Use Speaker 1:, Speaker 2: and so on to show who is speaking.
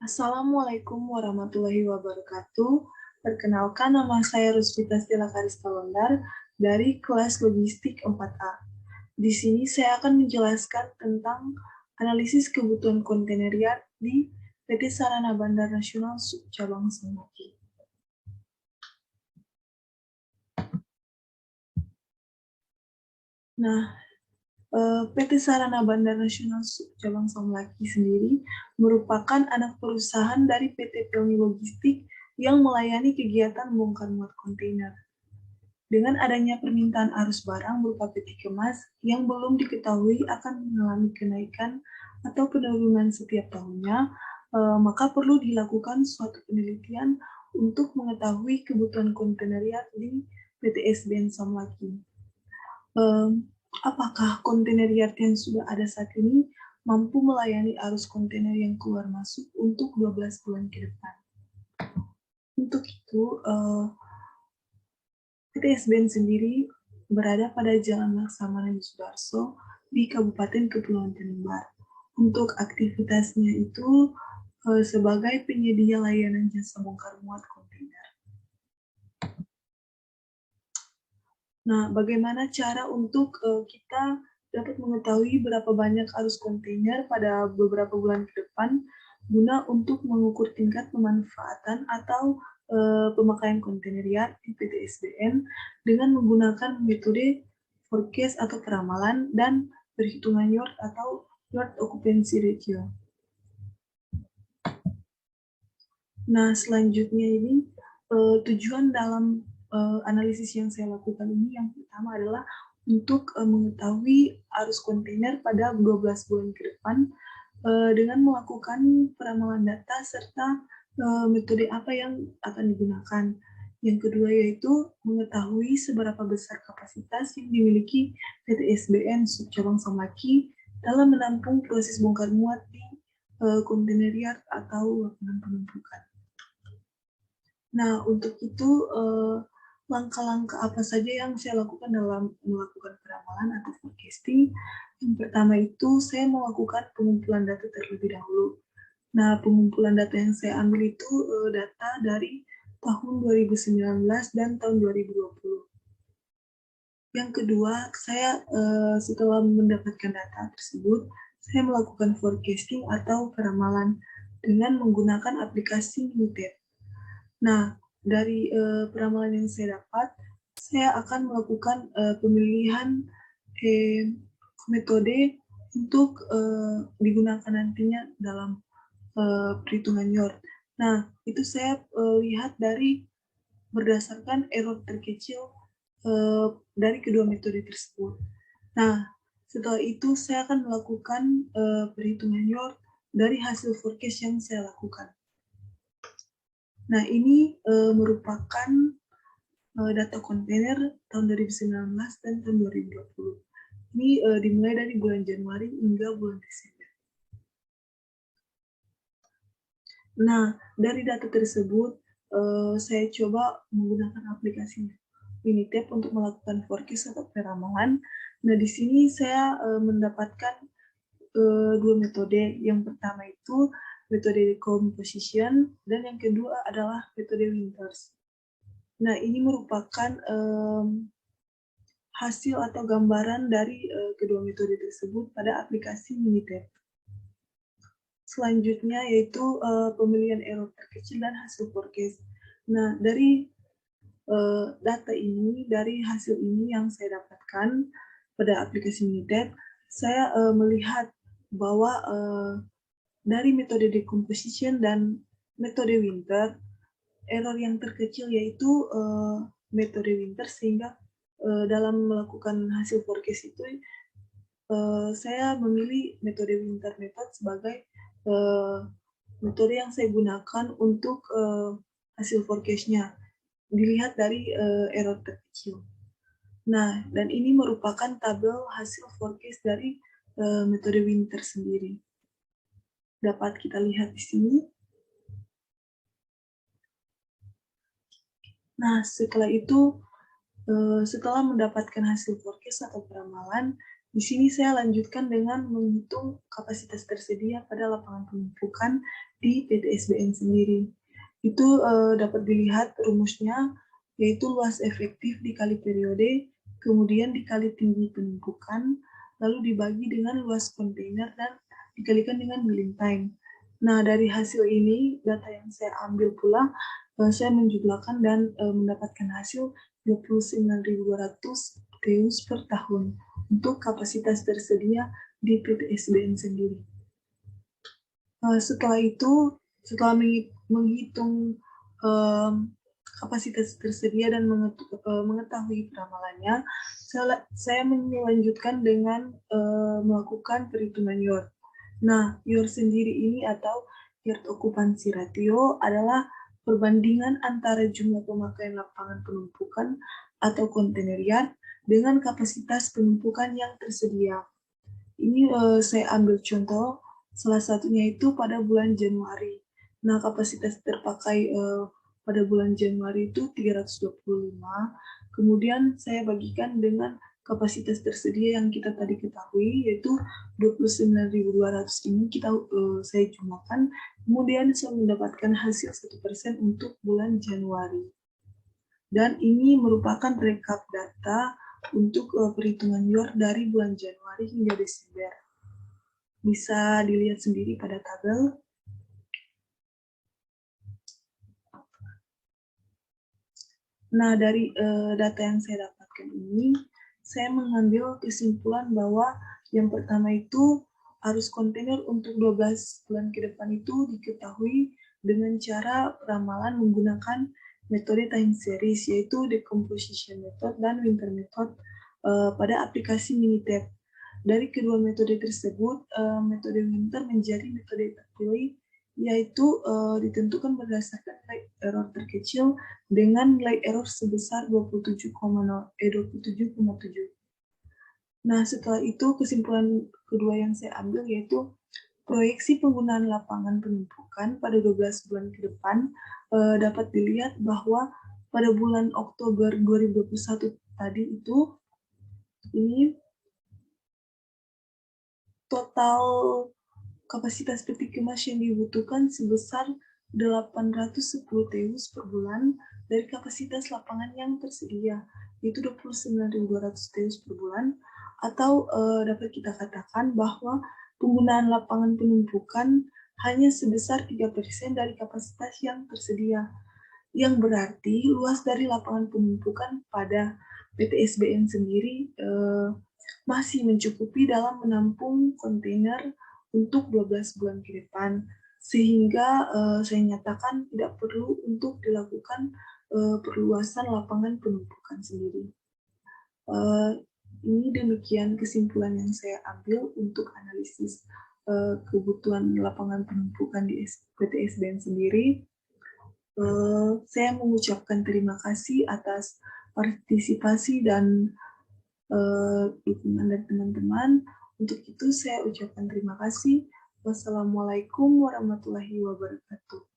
Speaker 1: Assalamualaikum warahmatullahi wabarakatuh. Perkenalkan, nama saya Rusvita Stella Karista Londar dari kelas Logistik 4A. Di sini saya akan menjelaskan tentang analisis kebutuhan kontainer yard di PT Sarana Bandar Nasional Subcabang Samaki. Nah, PT Sarana Bandar Nasional Subcabang Samlaki sendiri merupakan anak perusahaan dari PT Pelni Logistik yang melayani kegiatan bongkar muat kontainer. Dengan adanya permintaan arus barang berupa peti kemas yang belum diketahui akan mengalami kenaikan atau penurunan setiap tahunnya, maka perlu dilakukan suatu penelitian untuk mengetahui kebutuhan kontainer yard di PT SBN Samlaki. Apakah kontainer yard yang sudah ada saat ini mampu melayani arus kontainer yang keluar masuk untuk 12 bulan ke depan? Untuk itu, PT SBN sendiri berada pada Jalan Laksamana Yusudarso di Kabupaten Kepulauan Tanimbar. Untuk aktivitasnya itu sebagai penyedia layanan jasa bongkar muat kontainer. Nah, bagaimana cara untuk kita dapat mengetahui berapa banyak arus kontainer pada beberapa bulan ke depan guna untuk mengukur tingkat pemanfaatan atau pemakaian kontainer yard di PT SBN dengan menggunakan metode forecast atau peramalan dan perhitungan yard atau yard occupancy ratio. Nah, selanjutnya ini tujuan dalam analisis yang saya lakukan ini yang pertama adalah untuk mengetahui arus kontainer pada 12 bulan ke depan dengan melakukan peramalan data serta metode apa yang akan digunakan. Yang kedua yaitu mengetahui seberapa besar kapasitas yang dimiliki PT SBN Subcabang Samlaki dalam menampung proses bongkar muat di kontainer yard atau lapangan penumpukan. Nah, untuk itu langkah-langkah apa saja yang saya lakukan dalam melakukan peramalan atau forecasting? Yang pertama itu saya melakukan pengumpulan data terlebih dahulu. Nah, pengumpulan data yang saya ambil itu data dari tahun 2019 dan tahun 2020. Yang kedua, saya setelah mendapatkan data tersebut, saya melakukan forecasting atau peramalan dengan menggunakan aplikasi Minitab. Nah, dari peramalan yang saya dapat, saya akan melakukan pemilihan metode untuk digunakan nantinya dalam perhitungan yard. Nah, itu saya lihat dari berdasarkan error terkecil dari kedua metode tersebut. Nah, setelah itu saya akan melakukan perhitungan yard dari hasil forecast yang saya lakukan. Nah, ini merupakan data kontainer tahun 2019 dan tahun 2020. Ini dimulai dari bulan Januari hingga bulan Desember. Nah, dari data tersebut, saya coba menggunakan aplikasi Minitab untuk melakukan forecast atau peramalan. Nah, di sini saya mendapatkan dua metode. Yang pertama itu metode decomposition dan yang kedua adalah metode Winters. Nah, ini merupakan hasil atau gambaran dari kedua metode tersebut pada aplikasi Minitab. Selanjutnya yaitu pemilihan error terkecil dan hasil forecast. Nah, dari data ini, dari hasil ini yang saya dapatkan pada aplikasi Minitab, saya melihat bahwa dari metode decomposition dan metode Winter, error yang terkecil yaitu metode Winter, sehingga dalam melakukan hasil forecast itu saya memilih metode Winter method sebagai metode yang saya gunakan untuk hasil forecast-nya. Dilihat dari error terkecil. Nah, dan ini merupakan tabel hasil forecast dari metode Winter sendiri. Dapat kita lihat di sini. Nah, setelah itu, setelah mendapatkan hasil forecast atau peramalan, Di sini saya lanjutkan dengan menghitung kapasitas tersedia pada lapangan penumpukan di PTSBN sendiri. Itu dapat dilihat rumusnya, yaitu luas efektif dikali periode, kemudian dikali tinggi penumpukan, lalu dibagi dengan luas kontainer dan dikalikan dengan milling time. Nah, dari hasil ini, data yang saya ambil pula, saya menjumlahkan dan mendapatkan hasil 29.200 TEUs per tahun untuk kapasitas tersedia di PTSBN sendiri. Setelah itu, setelah menghitung kapasitas tersedia dan mengetahui peramalannya, saya melanjutkan dengan melakukan perhitungan YOR. Nah, YOR sendiri ini atau Yard Occupancy Ratio adalah perbandingan antara jumlah pemakaian lapangan penumpukan atau kontainer yard dengan kapasitas penumpukan yang tersedia. Ini saya ambil contoh, salah satunya itu pada bulan Januari. Nah, kapasitas terpakai pada bulan Januari itu 325, kemudian saya bagikan dengan kapasitas tersedia yang kita tadi ketahui, yaitu 29.200 ini saya jumlahkan, kemudian saya mendapatkan hasil 1% untuk bulan Januari. Dan ini merupakan rekap data untuk perhitungan YOR dari bulan Januari hingga Desember. Bisa dilihat sendiri pada tabel. Nah, dari data yang saya dapatkan ini, saya mengambil kesimpulan bahwa yang pertama itu arus kontainer untuk 12 bulan ke depan itu diketahui dengan cara ramalan menggunakan metode time series, yaitu decomposition method dan winter method pada aplikasi Minitab. Dari kedua metode tersebut, metode winter menjadi metode terpilih, yaitu ditentukan berdasarkan nilai error terkecil dengan nilai error sebesar 27,7. Nah, setelah itu kesimpulan kedua yang saya ambil yaitu proyeksi penggunaan lapangan penumpukan pada 12 bulan ke depan dapat dilihat bahwa pada bulan Oktober 2021 tadi itu ini total kapasitas peti kemas yang dibutuhkan sebesar 810 TEUs per bulan dari kapasitas lapangan yang tersedia, yaitu 29.200 TEUs per bulan, atau dapat kita katakan bahwa penggunaan lapangan penumpukan hanya sebesar 3% dari kapasitas yang tersedia, yang berarti luas dari lapangan penumpukan pada PTSBN sendiri masih mencukupi dalam menampung kontainer untuk 12 bulan ke depan, sehingga saya nyatakan tidak perlu untuk dilakukan perluasan lapangan penumpukan sendiri. Ini demikian kesimpulan yang saya ambil untuk analisis kebutuhan lapangan penumpukan di PTSBN sendiri. Saya mengucapkan terima kasih atas partisipasi dan dukungan dari teman-teman. Untuk itu saya ucapkan terima kasih. Wassalamualaikum warahmatullahi wabarakatuh.